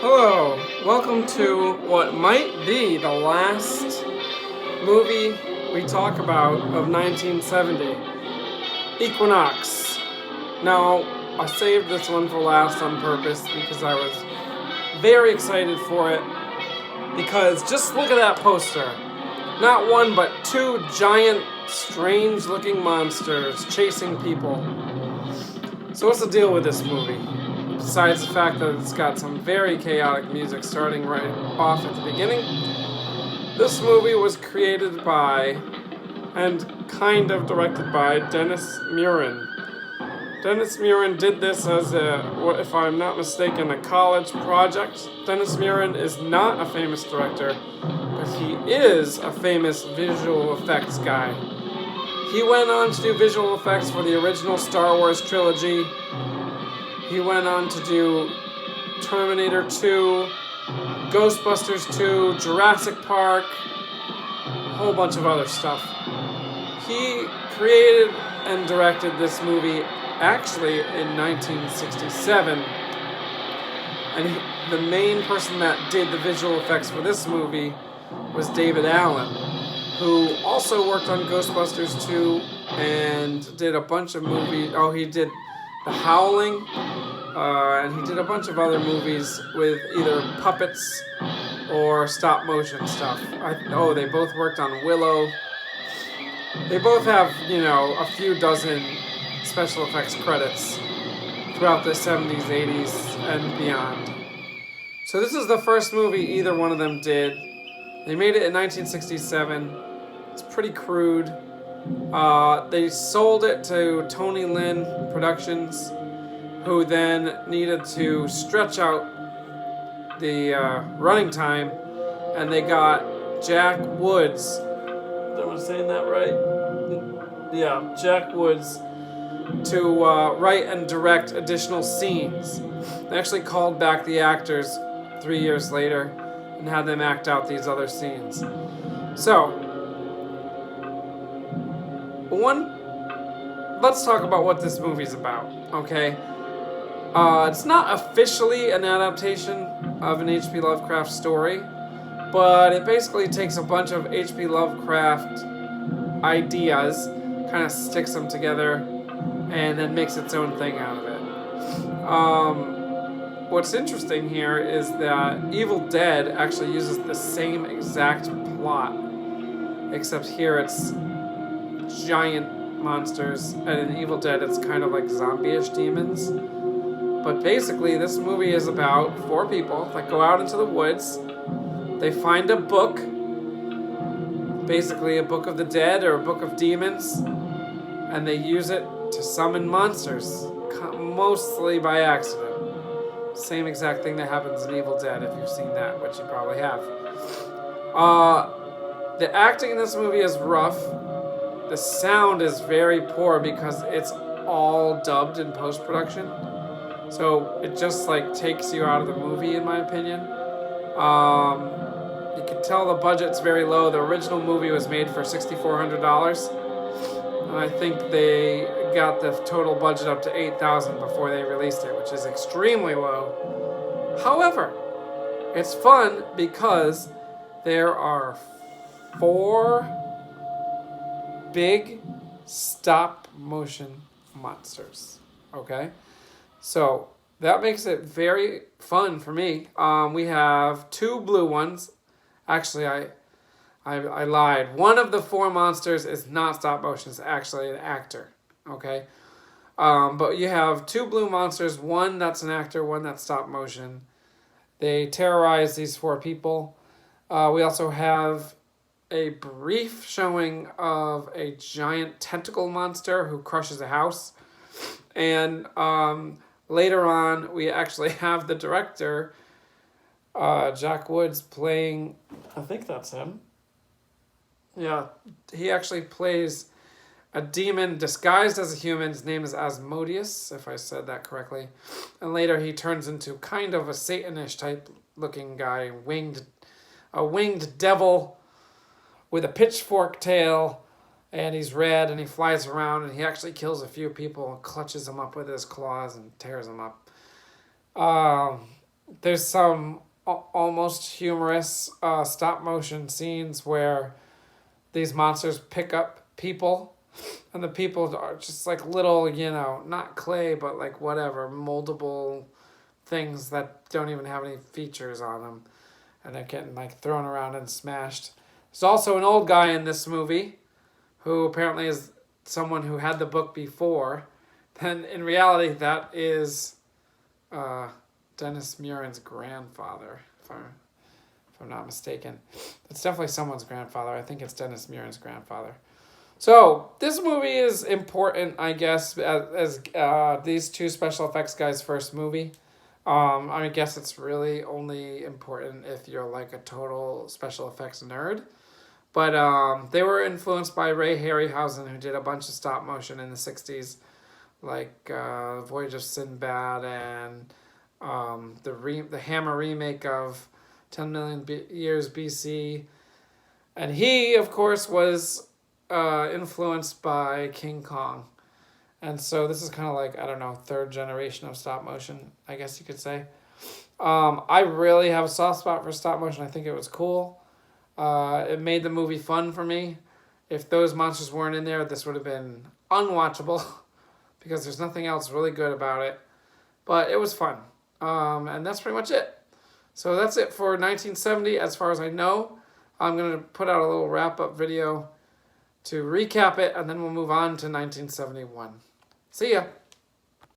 Hello, welcome to what might be the last movie we talk about of 1970, Equinox. Now, I saved this one for last on purpose because I was very excited for it. Because just look at that poster. Not one, but two giant, strange-looking monsters chasing people. So what's the deal with this movie? Besides the fact that it's got some very chaotic music starting right off at the beginning, this movie was created by and kind of directed by Dennis Muren. Dennis Muren did this as if I'm not mistaken, a college project. Dennis Muren is not a famous director, but he is a famous visual effects guy. He went on to do visual effects for the original Star Wars trilogy. He went on to do Terminator 2, Ghostbusters 2, Jurassic Park, a whole bunch of other stuff. He created and directed this movie actually in 1967. And the main person that did the visual effects for this movie was David Allen, who also worked on Ghostbusters 2 and did a bunch of movies. Oh, he did The Howling, and he did a bunch of other movies with either puppets or stop motion stuff. They both worked on Willow. They both have, a few dozen special effects credits throughout the 70s, 80s, and beyond. So this is the first movie either one of them did. They made it in 1967. It's pretty crude. They sold it to Tony Lynn Productions, who then needed to stretch out the running time, and they got Jack Woods. Am I saying that right? Yeah, Jack Woods to write and direct additional scenes. They actually called back the actors 3 years later and had them act out these other scenes. So, let's talk about what this movie's about, okay? It's not officially an adaptation of an H.P. Lovecraft story, but it basically takes a bunch of H.P. Lovecraft ideas, kind of sticks them together, and then makes its own thing out of it. What's interesting here is that Evil Dead actually uses the same exact plot, except here it's giant monsters, and in Evil Dead it's kind of like zombie-ish demons. But basically this movie is about four people that go out into the woods. They find a book, basically a book of the dead or a book of demons, and they use it to summon monsters, mostly by accident. Same exact thing that happens in Evil Dead, if you've seen that, which you probably have. The acting in this movie is rough. The sound is very poor because it's all dubbed in post-production. So it just takes you out of the movie, in my opinion. You can tell the budget's very low. The original movie was made for $6,400. And I think they got the total budget up to $8,000 before they released it, which is extremely low. However, it's fun because there are 4 big stop-motion monsters, okay? So that makes it very fun for me. We have 2 blue ones. Actually, I lied. One of the 4 monsters is not stop motion. It's actually an actor, okay? But you have 2 blue monsters. One that's an actor, one that's stop motion. They terrorize these 4 people. We also have a brief showing of a giant tentacle monster who crushes a house. And later on, we actually have the director, Jack Woods, playing, I think that's him. Yeah, he actually plays a demon disguised as a human. His name is Asmodeus, if I said that correctly. And later he turns into kind of a Satanish type looking guy, a winged devil with a pitchfork tail, and he's red, and he flies around, and he actually kills a few people and clutches them up with his claws and tears them up. there's some almost humorous stop motion scenes where these monsters pick up people, and the people are just like little, not clay, but like whatever, moldable things that don't even have any features on them, and they're getting like thrown around and smashed. There's also an old guy in this movie who apparently is someone who had the book before. Then in reality, that is Dennis Muren's grandfather, if I'm not mistaken. It's definitely someone's grandfather. I think it's Dennis Muren's grandfather. So this movie is important, I guess, as these two special effects guys' first movie. I guess it's really only important if you're like a total special effects nerd. But they were influenced by Ray Harryhausen, who did a bunch of stop motion in the 60s, like Voyage of Sinbad and the Hammer remake of 10 million years BC. And he, of course, was influenced by King Kong. And so this is kind of like, I don't know, third generation of stop motion, I guess you could say. I really have a soft spot for stop motion. I think it was cool. It made the movie fun for me. If those monsters weren't in there, this would have been unwatchable because there's nothing else really good about it. But it was fun. And that's pretty much it. So that's it for 1970 as far as I know. I'm going to put out a little wrap-up video to recap it, and then we'll move on to 1971. See ya!